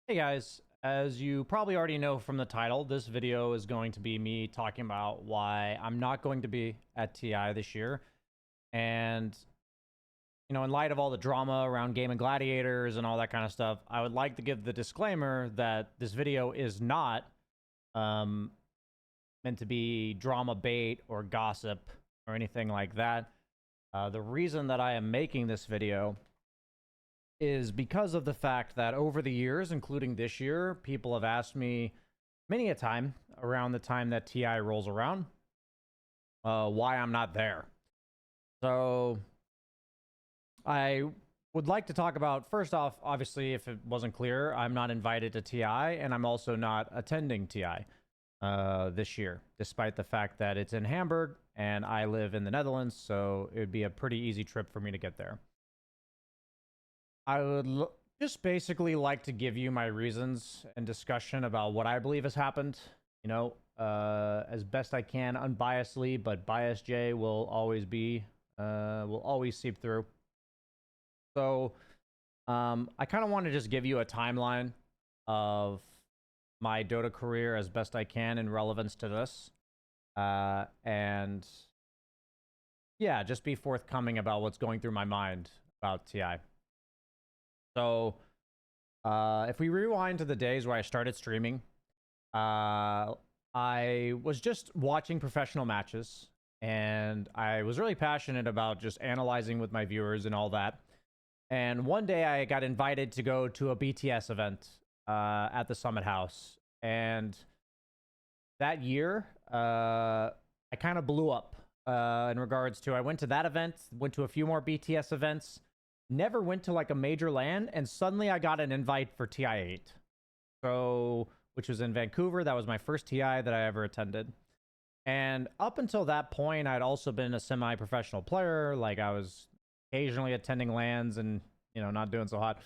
Hey guys, as you probably already know from the title, this video is going to be me talking about why I'm not going to be at TI this year. And, in light of all the drama around Game and Gladiators and all that kind of stuff, I would like to give the disclaimer that this video is not um, meant to be drama bait or gossip or anything like that. The reason that I am making this video is because of the fact that over the years, including this year, people have asked me many a time around the time that TI rolls around why I'm not there. So I would like to talk about, first off, obviously, if it wasn't clear, I'm not invited to TI and I'm also not attending TI this year, despite the fact that it's in Hamburg and I live in the Netherlands. So it would be a pretty easy trip for me to get there. I would just basically like to give you my reasons and discussion about what I believe has happened. As best I can, unbiasedly, but bias J will always seep through. So, I kind of want to just give you a timeline of my Dota career as best I can in relevance to this, and yeah, just be forthcoming about what's going through my mind about TI. So, if we rewind to the days where I started streaming, I was just watching professional matches, and I was really passionate about just analyzing with my viewers and all that. And one day I got invited to go to a BTS event at the Summit House. And that year, I kind of blew up in regards to I went to that event, went to a few more BTS events, never went to like a major LAN, and suddenly I got an invite for TI8. So, which was in Vancouver. That was my first TI that I ever attended. And up until that point, I'd also been a semi-professional player. Like I was occasionally attending LANs and, not doing so hot.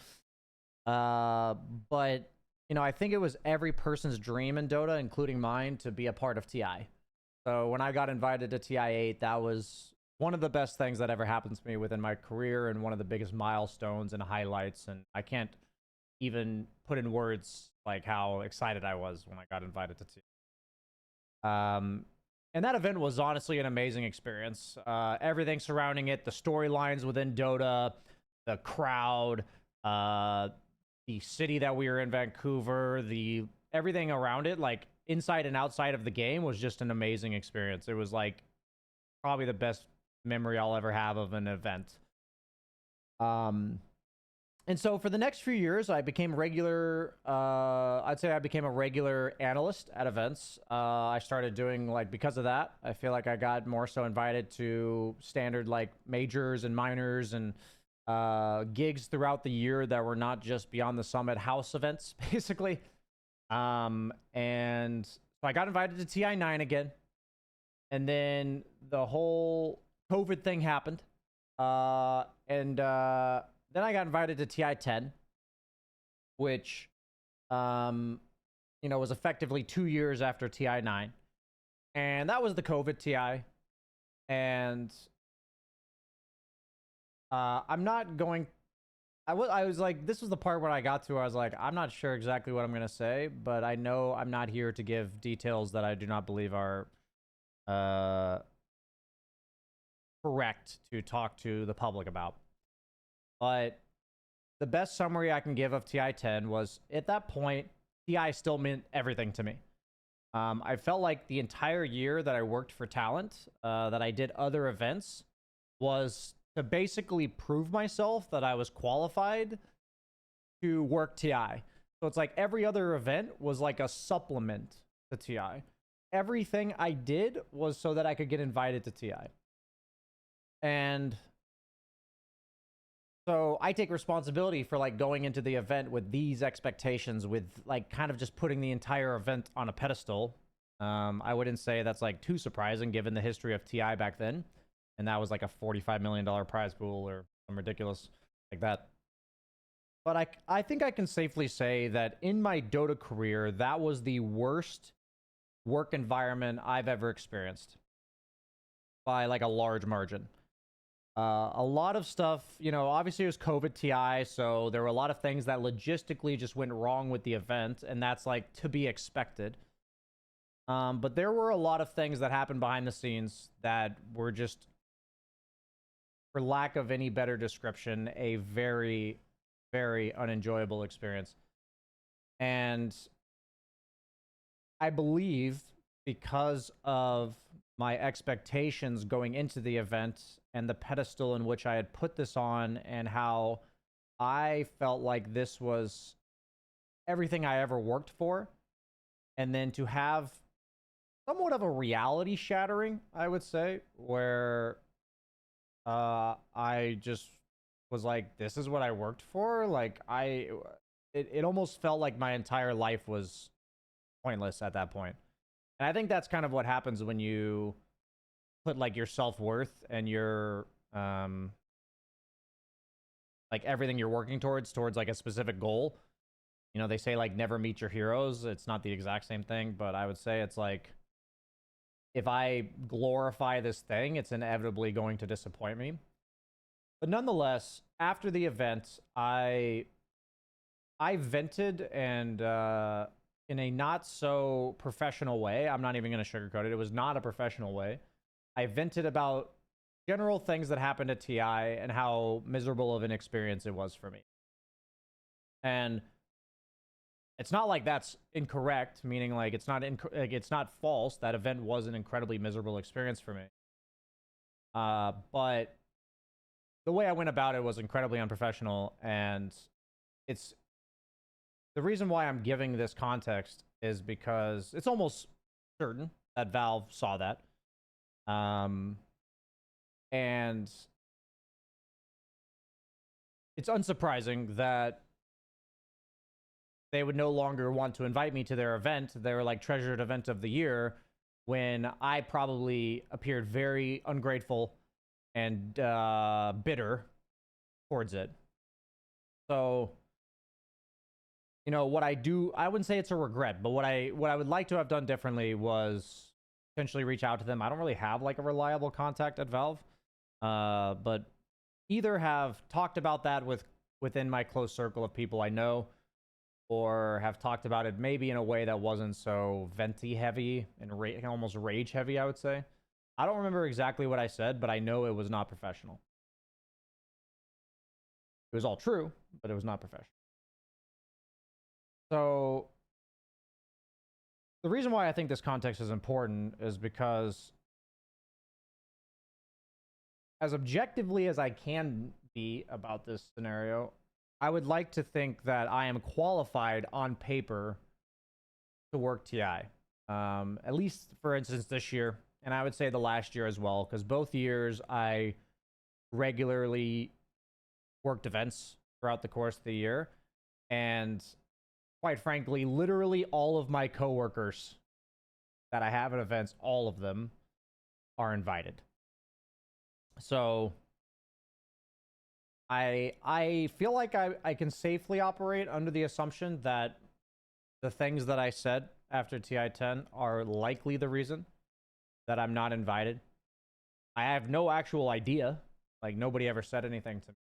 But, I think it was every person's dream in Dota, including mine, to be a part of TI. So when I got invited to TI8, that was one of the best things that ever happened to me within my career and one of the biggest milestones and highlights. And I can't even put in words like how excited I was when I got invited to TI. And that event was honestly an amazing experience. Everything surrounding it, the storylines within Dota, the crowd, the city that we were in, Vancouver, everything around it, like inside and outside of the game, was just an amazing experience. It was like probably the best memory I'll ever have of an event. And so for the next few years, I became regular. I'd say I became a regular analyst at events. I started doing because of that, I feel like I got more so invited to standard like majors and minors and gigs throughout the year that were not just Beyond the Summit house events, basically. And so I got invited to TI9 again. And then the whole COVID thing happened. Then I got invited to TI10, which, was effectively 2 years after TI9. And that was the COVID TI. And I'm not going... I was like, this was the part where I got to where I was like, I'm not sure exactly what I'm going to say, but I know I'm not here to give details that I do not believe are correct to talk to the public about. But the best summary I can give of TI10 was, at that point, TI still meant everything to me. I felt like the entire year that I worked for Talent, that I did other events, was to basically prove myself that I was qualified to work TI. So it's like every other event was like a supplement to TI. Everything I did was so that I could get invited to TI. And so I take responsibility for like going into the event with these expectations, with like kind of just putting the entire event on a pedestal. I wouldn't say that's like too surprising given the history of TI back then. And that was like a $45 million prize pool or something ridiculous like that. But I think I can safely say that in my Dota career, that was the worst work environment I've ever experienced by like a large margin. A lot of stuff, you know, obviously it was COVID TI, so there were a lot of things that logistically just went wrong with the event, and that's like to be expected. But there were a lot of things that happened behind the scenes that were just, for lack of any better description, a very, very unenjoyable experience. And I believe because of my expectations going into the event and the pedestal in which I had put this on, and how I felt like this was everything I ever worked for, and then to have somewhat of a reality shattering, I would say, where I just was like, this is what I worked for. Like, it almost felt like my entire life was pointless at that point. And I think that's kind of what happens when you put like your self-worth and your like everything you're working towards like a specific goal. You know, they say like never meet your heroes. It's not the exact same thing, but I would say it's like, if I glorify this thing, it's inevitably going to disappoint me. But nonetheless, after the event, I vented, and in a not so professional way. I'm not even going to sugarcoat it. It was not a professional way. I vented about general things that happened at TI and how miserable of an experience it was for me. And it's not like that's incorrect, meaning like it's not false. That event was an incredibly miserable experience for me. But the way I went about it was incredibly unprofessional, and it's the reason why I'm giving this context is because it's almost certain that Valve saw that. And it's unsurprising that they would no longer want to invite me to their event, their like treasured event of the year, when I probably appeared very ungrateful and bitter towards it. So, you know, what I do, I wouldn't say it's a regret, but what I would like to have done differently was potentially reach out to them. I don't really have like a reliable contact at Valve, but either have talked about that within my close circle of people I know, or have talked about it maybe in a way that wasn't so venti heavy and almost rage heavy, I would say. I don't remember exactly what I said, but I know it was not professional. It was all true, but it was not professional. So the reason why I think this context is important is because, as objectively as I can be about this scenario, I would like to think that I am qualified on paper to work TI. At least, for instance, this year, and I would say the last year as well, because both years I regularly worked events throughout the course of the year. And quite frankly, literally all of my coworkers that I have at events, all of them are invited. So I feel like I can safely operate under the assumption that the things that I said after TI-10 are likely the reason that I'm not invited. I have no actual idea. Like, nobody ever said anything to me.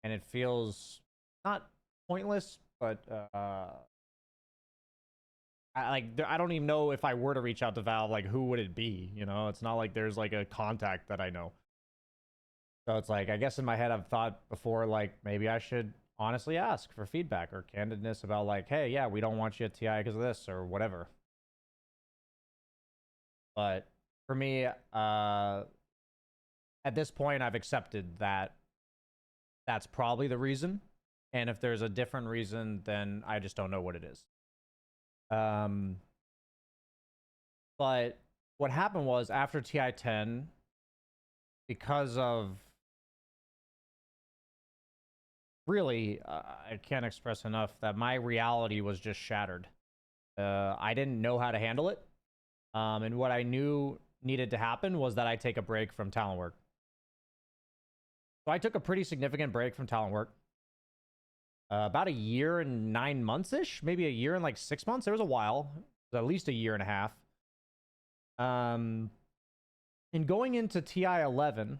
And it feels not pointless, but I don't even know if I were to reach out to Valve, like, who would it be? You know, it's not like there's like a contact that I know. So it's like, I guess in my head, I've thought before, like, maybe I should honestly ask for feedback or candidness about, like, hey, yeah, we don't want you at TI because of this or whatever. But for me, at this point, I've accepted that that's probably the reason. And if there's a different reason, then I just don't know what it is. But what happened was, after TI-10, because of really, I can't express enough that my reality was just shattered. I didn't know how to handle it. And what I knew needed to happen was that I take a break from talent work. So I took a pretty significant break from talent work. About a year and 9 months-ish, maybe a year and like 6 months. There was a while. It was at least a year and a half. And going into TI-11,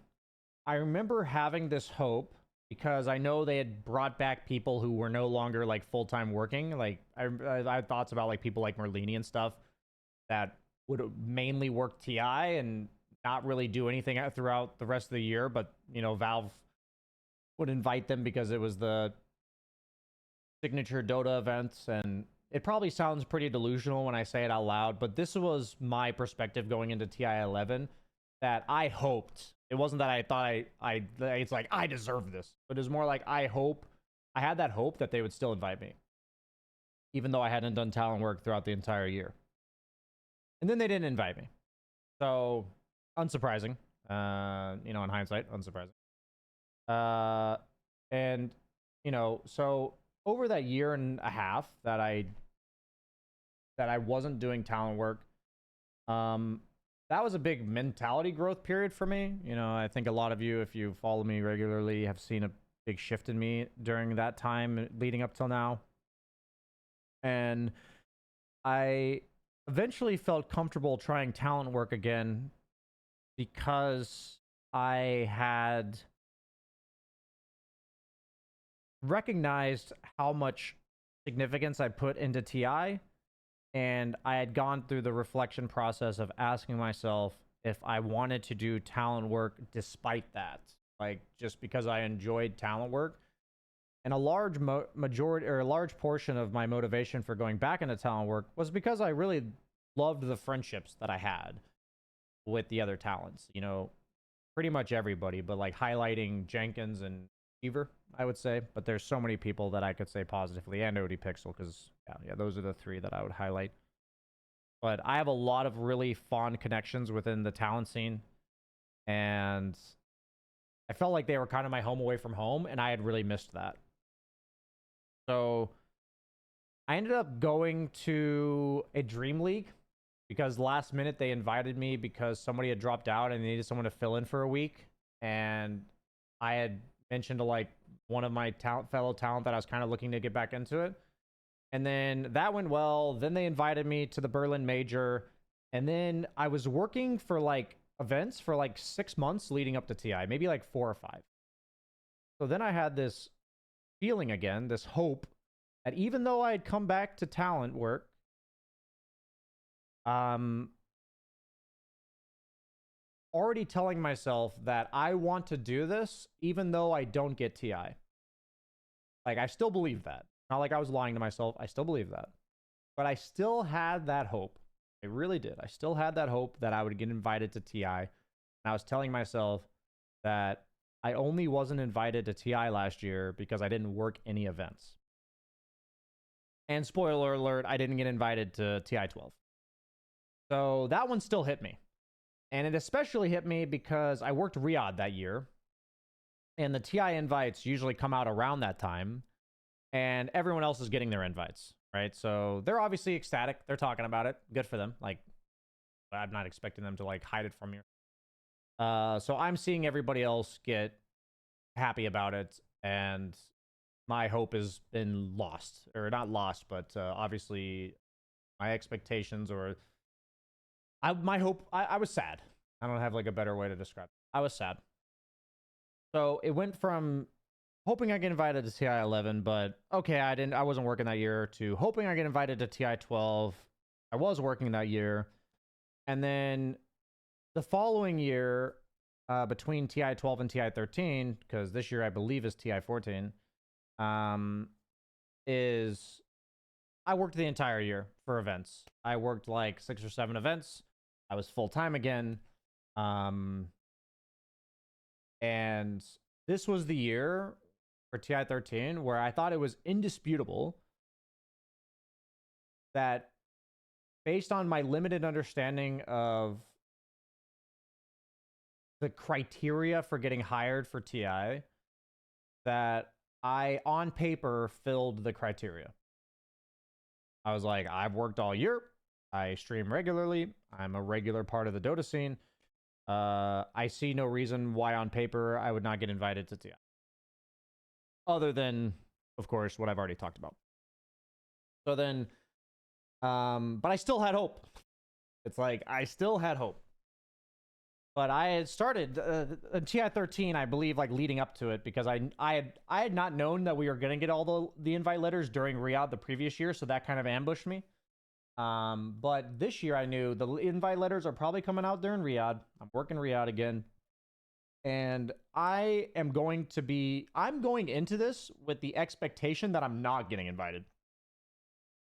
I remember having this hope because I know they had brought back people who were no longer like full time working. Like I had thoughts about like people like Merlini and stuff that would mainly work TI and not really do anything throughout the rest of the year. But you know, Valve would invite them because it was the signature Dota events, and it probably sounds pretty delusional when I say it out loud, but this was my perspective going into TI 11 that I hoped. It wasn't that I thought it's like I deserve this, but it was more like I had that hope that they would still invite me, even though I hadn't done talent work throughout the entire year. And then they didn't invite me. So, unsurprising. You know, in hindsight, unsurprising. And, you know, so over that year and a half that I wasn't doing talent work, that was a big mentality growth period for me. You know, I think a lot of you, if you follow me regularly, have seen a big shift in me during that time leading up till now. And I eventually felt comfortable trying talent work again because I had recognized how much significance I put into TI, and I had gone through the reflection process of asking myself if I wanted to do talent work despite that, like just because I enjoyed talent work. And a large majority or a large portion of my motivation for going back into talent work was because I really loved the friendships that I had with the other talents. You know, pretty much everybody, but like highlighting Jenkins and Fever, I would say. But there's so many people that I could say positively, and ODPixel, because yeah, those are the three that I would highlight. But I have a lot of really fond connections within the talent scene, and I felt like they were kind of my home away from home, and I had really missed that. So I ended up going to a Dream League because last minute they invited me because somebody had dropped out and they needed someone to fill in for a week. And I had mentioned to like one of my fellow talent that I was kind of looking to get back into it. And then that went well. Then they invited me to the Berlin Major. And then I was working for like events for like 6 months leading up to TI, maybe like 4 or 5. So then I had this feeling again, this hope that even though I had come back to talent work, already telling myself that I want to do this even though I don't get TI. Like, I still believe that. Not like I was lying to myself. I still believe that. But I still had that hope. I really did. I still had that hope that I would get invited to TI. And I was telling myself that I only wasn't invited to TI last year because I didn't work any events. And spoiler alert, I didn't get invited to TI 12. So that one still hit me. And it especially hit me because I worked Riyadh that year. And the TI invites usually come out around that time. And everyone else is getting their invites, right? So they're obviously ecstatic. They're talking about it. Good for them. Like, I'm not expecting them to like hide it from you. So I'm seeing everybody else get happy about it, and my hope has been lost, or not lost, but obviously my expectations, or my hope. I was sad. I don't have like a better way to describe it. I was sad. So it went from hoping I get invited to TI 11, but okay, I wasn't working that year, to hoping I get invited to TI 12. I was working that year, and then the following year, between TI 12 and TI 13, because this year I believe is TI 14, is I worked the entire year for events. I worked like 6 or 7 events. I was full time again. And this was the year for TI 13 where I thought it was indisputable that, based on my limited understanding of the criteria for getting hired for TI, that I, on paper, filled the criteria. I was like, I've worked all year. I stream regularly. I'm a regular part of the Dota scene. I see no reason why on paper I would not get invited to TI. Other than, of course, what I've already talked about. So then, but I still had hope. It's like, I still had hope. But I had started TI 13, I believe, like leading up to it, because I had not known that we were gonna get all the invite letters during Riyadh the previous year, so that kind of ambushed me. But this year I knew the invite letters are probably coming out during Riyadh. I'm working Riyadh again, and I'm going into this with the expectation that I'm not getting invited.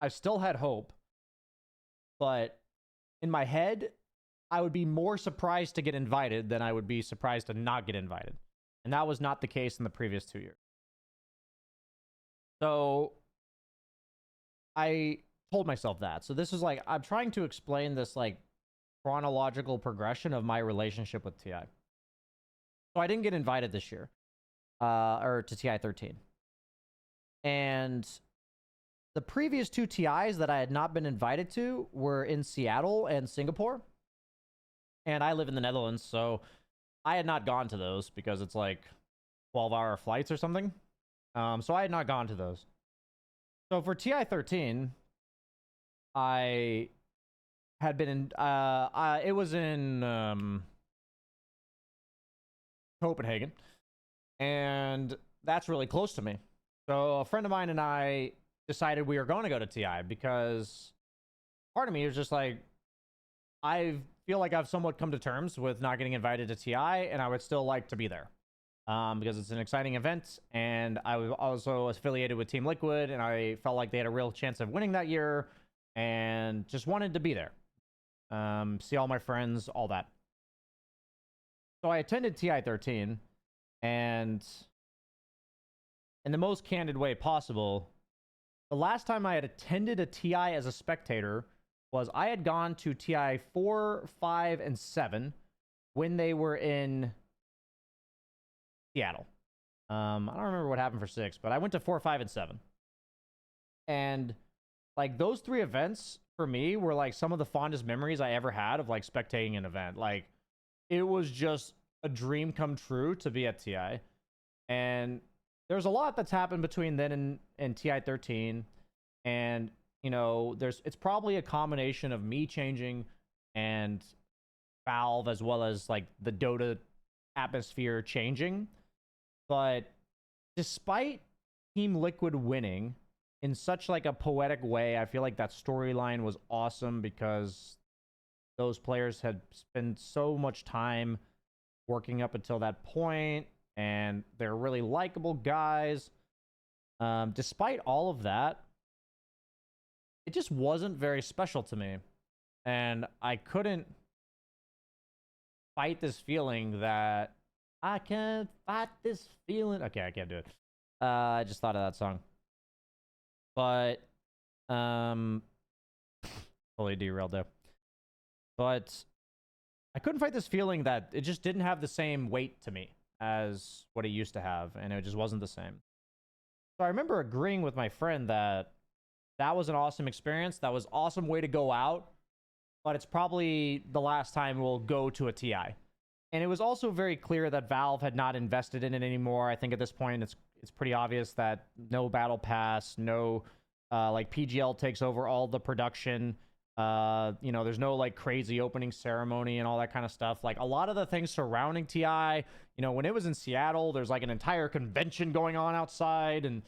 I still had hope, but in my head, I would be more surprised to get invited than I would be surprised to not get invited. And that was not the case in the previous 2 years. So I told myself that. So this is like, I'm trying to explain this like chronological progression of my relationship with TI. So I didn't get invited this year, or to TI 13. And the previous 2 TIs that I had not been invited to were in Seattle and Singapore. And I live in the Netherlands, so I had not gone to those because it's like 12-hour flights or something. So I had not gone to those. So for TI 13, I had been in, it was in Copenhagen, and that's really close to me. So a friend of mine and I decided we were going to go to TI because part of me was just like, I feel like I've somewhat come to terms with not getting invited to TI, and I would still like to be there because it's an exciting event, and I was also affiliated with Team Liquid, and I felt like they had a real chance of winning that year, and just wanted to be there, see all my friends, all that. So I attended TI 13, and in the most candid way possible, the last time I had attended a TI as a spectator was I had gone to TI 4, 5, and 7 when they were in Seattle. I don't remember what happened for 6, but I went to 4, 5, and 7. And like those 3 events for me were like some of the fondest memories I ever had of like spectating an event. Like it was just a dream come true to be at TI. And there's a lot that's happened between then and TI 13. And you know, it's probably a combination of me changing and Valve, as well as like the Dota atmosphere changing. But despite Team Liquid winning in such like a poetic way, I feel like that storyline was awesome because those players had spent so much time working up until that point, and they're really likable guys. Despite all of that, it just wasn't very special to me. And I couldn't fight this feeling that I can't fight this feeling. Okay, I can't do it. I just thought of that song. But, totally derailed there. But I couldn't fight this feeling that it just didn't have the same weight to me as what it used to have. And it just wasn't the same. So I remember agreeing with my friend that was an awesome experience. That was an awesome way to go out. But it's probably the last time we'll go to a TI. And it was also very clear that Valve had not invested in it anymore. I think at this point it's pretty obvious that no battle pass, no like PGL takes over all the production. You know, there's no like crazy opening ceremony and all that kind of stuff. Like a lot of the things surrounding TI, you know, when it was in Seattle, there's like an entire convention going on outside, and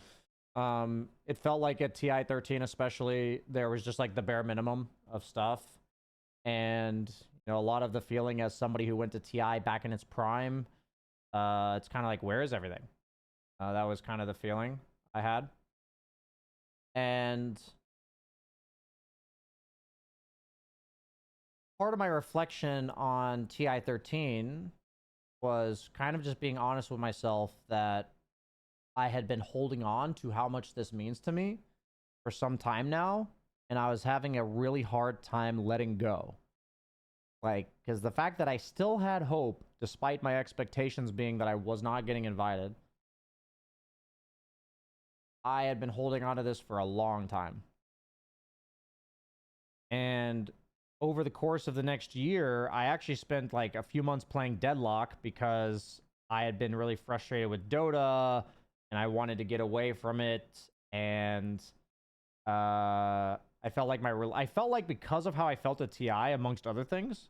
it felt like at TI 13 especially, there was just like the bare minimum of stuff. And, you know, a lot of the feeling as somebody who went to TI back in its prime, it's kind of like, where is everything? That was kind of the feeling I had. And part of my reflection on TI 13 was kind of just being honest with myself that I had been holding on to how much this means to me for some time now, and I was having a really hard time letting go. Like, because the fact that I still had hope, despite my expectations being that I was not getting invited, I had been holding on to this for a long time. And over the course of the next year, I actually spent like a few months playing Deadlock because I had been really frustrated with Dota and I wanted to get away from it. And I felt like because of how I felt at TI, amongst other things,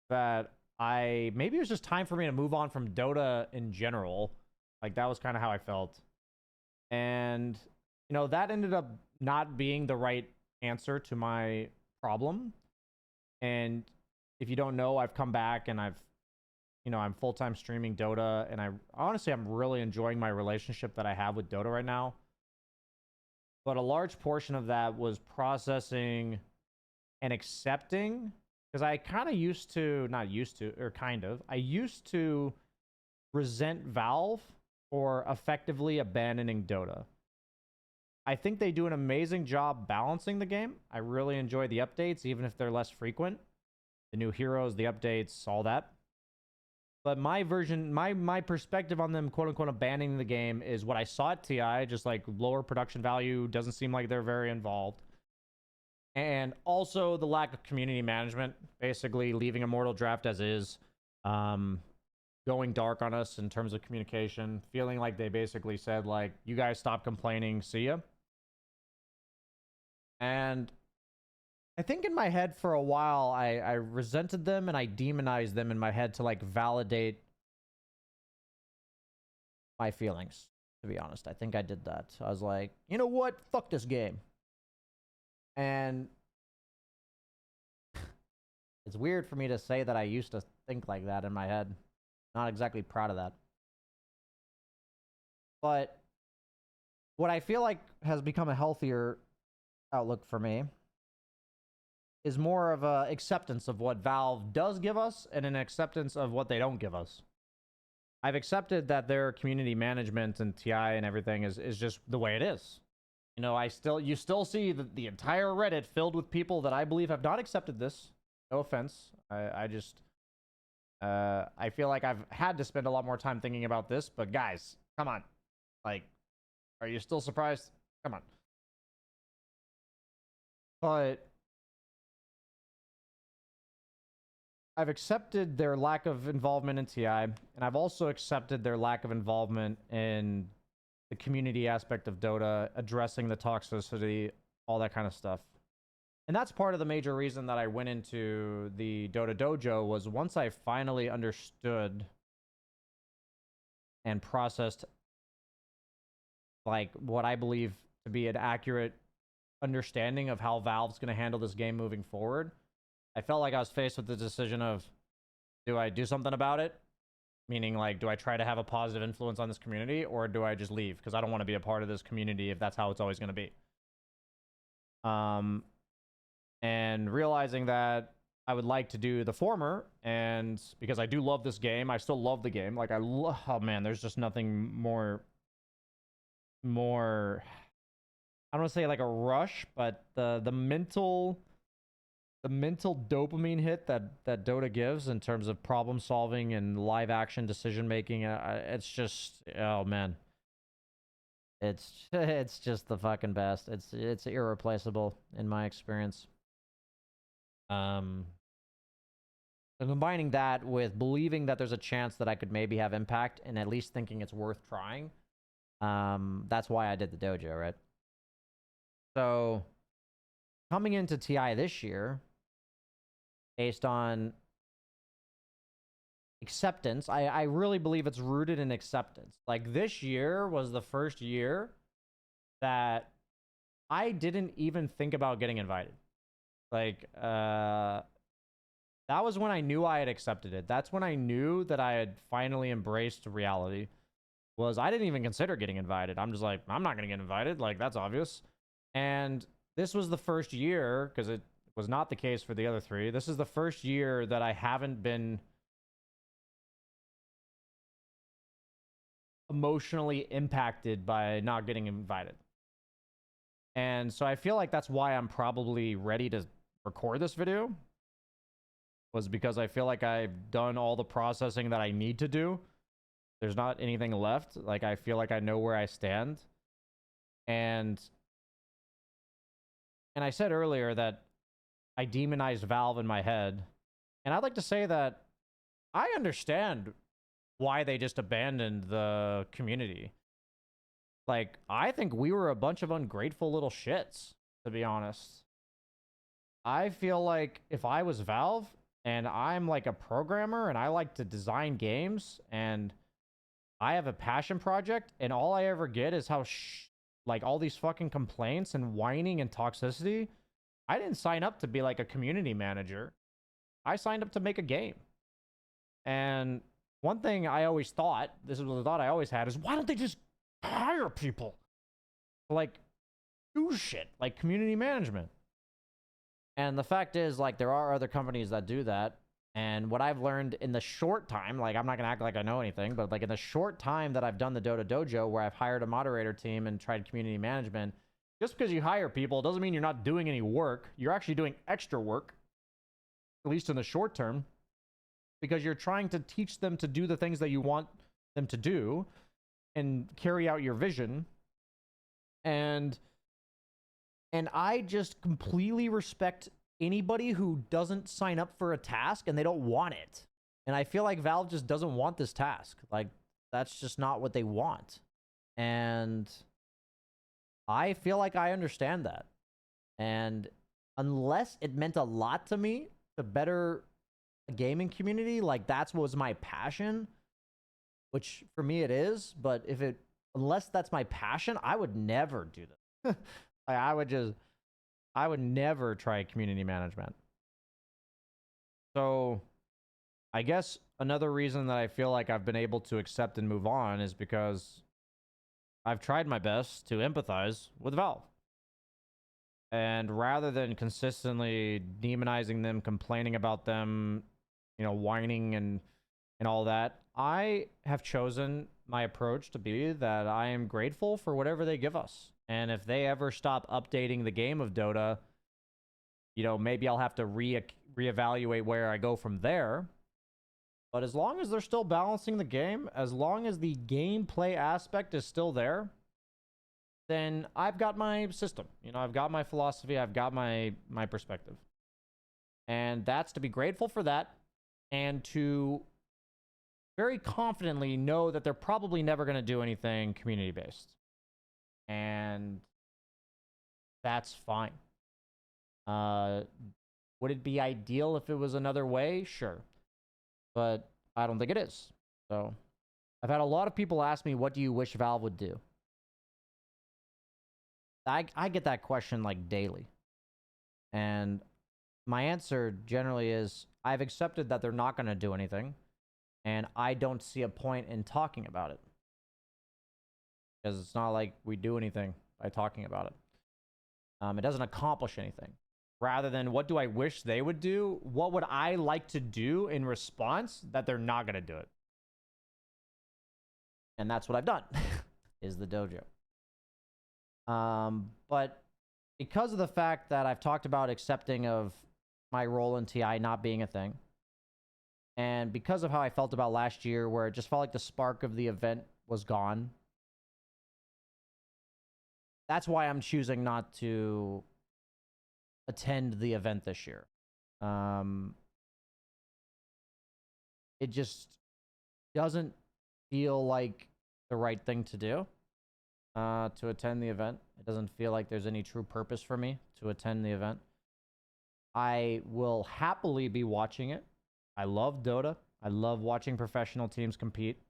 that maybe it was just time for me to move on from Dota in general. Like that was kind of how I felt. And you know, that ended up not being the right answer to my problem. And if you don't know, I've come back and I'm full-time streaming Dota, and I'm really enjoying my relationship that I have with Dota right now. But a large portion of that was processing and accepting, because I kind of used to, not used to, or kind of, I used to resent Valve for effectively abandoning Dota. I think they do an amazing job balancing the game. I really enjoy the updates, even if they're less frequent. The new heroes, the updates, all that. But my version, my perspective on them, quote unquote, abandoning the game is what I saw at TI, just like lower production value, doesn't seem like they're very involved. And also the lack of community management, basically leaving Immortal Draft as is, going dark on us in terms of communication, feeling like they basically said, like, you guys stop complaining, see ya. And I think in my head for a while, I resented them and I demonized them in my head to like validate my feelings, to be honest. I think I did that. I was like, you know what? Fuck this game. And it's weird for me to say that I used to think like that in my head. Not exactly proud of that. But what I feel like has become a healthier outlook for me is more of a acceptance of what Valve does give us and an acceptance of what they don't give us. I've accepted that their community management and TI and everything is just the way it is. You know, you still see the entire Reddit filled with people that I believe have not accepted this. No offense. I feel like I've had to spend a lot more time thinking about this, but guys, come on. Like, are you still surprised? Come on. But I've accepted their lack of involvement in TI, and I've also accepted their lack of involvement in the community aspect of Dota, addressing the toxicity, all that kind of stuff. And that's part of the major reason that I went into the Dota Dojo, was once I finally understood and processed like what I believe to be an accurate understanding of how Valve's going to handle this game moving forward, I felt like I was faced with the decision of, do I do something about it? Meaning, like, do I try to have a positive influence on this community, or do I just leave? Because I don't want to be a part of this community if that's how it's always going to be. And realizing that I would like to do the former, and because I do love this game, I still love the game. Like, oh man, there's just nothing more, I don't want to say like a rush, but the mental dopamine hit that Dota gives in terms of problem solving and live action decision making, it's just, oh man, it's just the fucking best. It's irreplaceable in my experience. So combining that with believing that there's a chance that I could maybe have impact, and at least thinking it's worth trying, that's why I did the dojo, right? So coming into TI this year, based on acceptance, I really believe it's rooted in acceptance. Like, this year was the first year that I didn't even think about getting invited. Like, that was when I knew I had accepted it. That's when I knew that I had finally embraced reality. Was I didn't even consider getting invited. I'm just like, I'm not going to get invited. Like, that's obvious. And this was the first year, because it was not the case for the other three. This is the first year that I haven't been emotionally impacted by not getting invited. And so I feel like that's why I'm probably ready to record this video, was because I feel like I've done all the processing that I need to do. There's not anything left. Like, I feel like I know where I stand. And I said earlier that I demonized Valve in my head. And I'd like to say that I understand why they just abandoned the community. Like, I think we were a bunch of ungrateful little shits, to be honest. I feel like if I was Valve, And I'm like a programmer and I like to design games and I have a passion project and all I ever get is how like all these fucking complaints and whining and toxicity. I didn't sign up to be like a community manager. I signed up to make a game. And one thing I always thought, this was the thought I always had, is why don't they just hire people to like do shit like community management? And the fact is, like, there are other companies that do that. And what I've learned in the short time, like, I'm not going to act like I know anything, but like in the short time that I've done the Dota Dojo, where I've hired a moderator team and tried community management, just because you hire people doesn't mean you're not doing any work. You're actually doing extra work, at least in the short term, because you're trying to teach them to do the things that you want them to do and carry out your vision. And I just completely respect anybody who doesn't sign up for a task and they don't want it. And I feel like Valve just doesn't want this task. Like, that's just not what they want. And I feel like I understand that. And unless it meant a lot to me to better a gaming community, like that's what was my passion, which for me it is. But unless that's my passion, I would never do this. I would never try community management. So I guess another reason that I feel like I've been able to accept and move on is because I've tried my best to empathize with Valve. And rather than consistently demonizing them, complaining about them, whining and all that, I have chosen my approach to be that I am grateful for whatever they give us. And if they ever stop updating the game of Dota, maybe I'll have to reevaluate where I go from there. But as long as they're still balancing the game, as long as the gameplay aspect is still there, then I've got my system. I've got my philosophy. I've got my perspective. And that's to be grateful for that and to very confidently know that they're probably never going to do anything community-based. And that's fine. Would it be ideal if it was another way? Sure. But I don't think it is. So I've had a lot of people ask me, what do you wish Valve would do? I get that question like daily. And my answer generally is I've accepted that they're not going to do anything. And I don't see a point in talking about it. Because it's not like we do anything by talking about it. It doesn't accomplish anything. Rather than what do I wish they would do, what would I like to do in response that they're not going to do it? And that's what I've done, is the dojo. But because of the fact that I've talked about accepting of my role in TI not being a thing, and because of how I felt about last year, where it just felt like the spark of the event was gone, that's why I'm choosing not to attend the event this year. It just doesn't feel like the right thing to do, to attend the event. It doesn't feel like there's any true purpose for me to attend the event. I will happily be watching it. I love Dota. I love watching professional teams compete.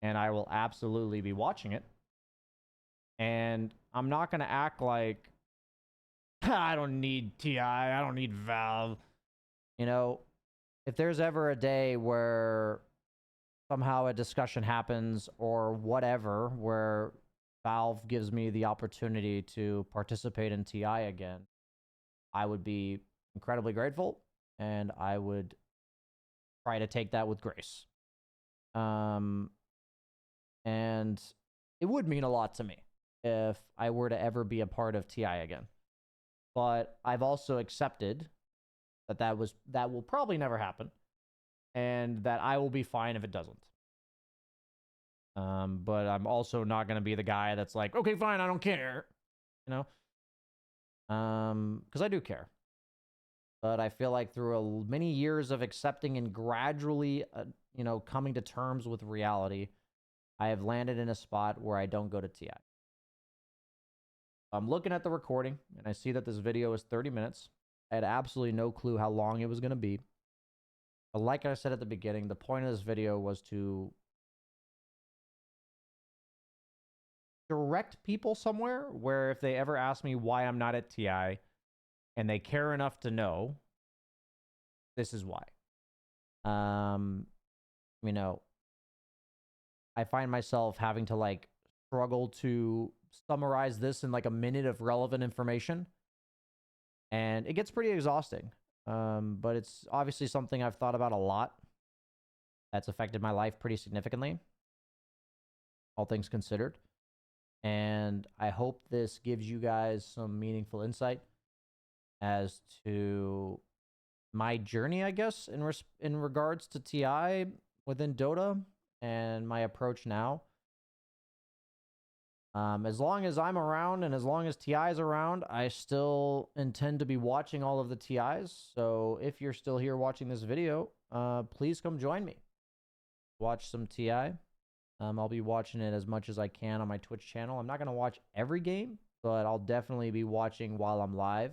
And I will absolutely be watching it. And I'm not going to act like, I don't need TI. I don't need Valve. If there's ever a day where somehow a discussion happens or whatever, where Valve gives me the opportunity to participate in TI again, I would be incredibly grateful, and I would try to take that with grace. And it would mean a lot to me if I were to ever be a part of TI again. But I've also accepted that will probably never happen, and that I will be fine if it doesn't. But I'm also not going to be the guy that's like, okay, fine, I don't care, because I do care. But I feel like through many years of accepting and gradually, coming to terms with reality, I have landed in a spot where I don't go to TI. I'm looking at the recording, and I see that this video is 30 minutes. I had absolutely no clue how long it was going to be. But like I said at the beginning, the point of this video was to direct people somewhere where if they ever ask me why I'm not at TI and they care enough to know, this is why. You know, I find myself having to like struggle to summarize this in like a minute of relevant information, and it gets pretty exhausting. But it's obviously something I've thought about a lot. That's affected my life pretty significantly, all things considered. And I hope this gives you guys some meaningful insight as to my journey, I guess, in regards to TI within Dota and my approach now. As long as I'm around and as long as TI is around, I still intend to be watching all of the TIs. So if you're still here watching this video, please come join me. Watch some TI. I'll be watching it as much as I can on my Twitch channel. I'm not going to watch every game, but I'll definitely be watching while I'm live.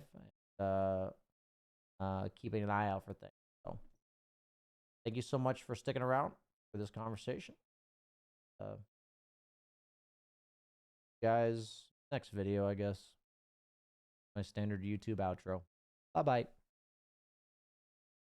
Keeping an eye out for things. So thank you so much for sticking around for this conversation. Guys, next video, I guess. My standard YouTube outro. Bye-bye.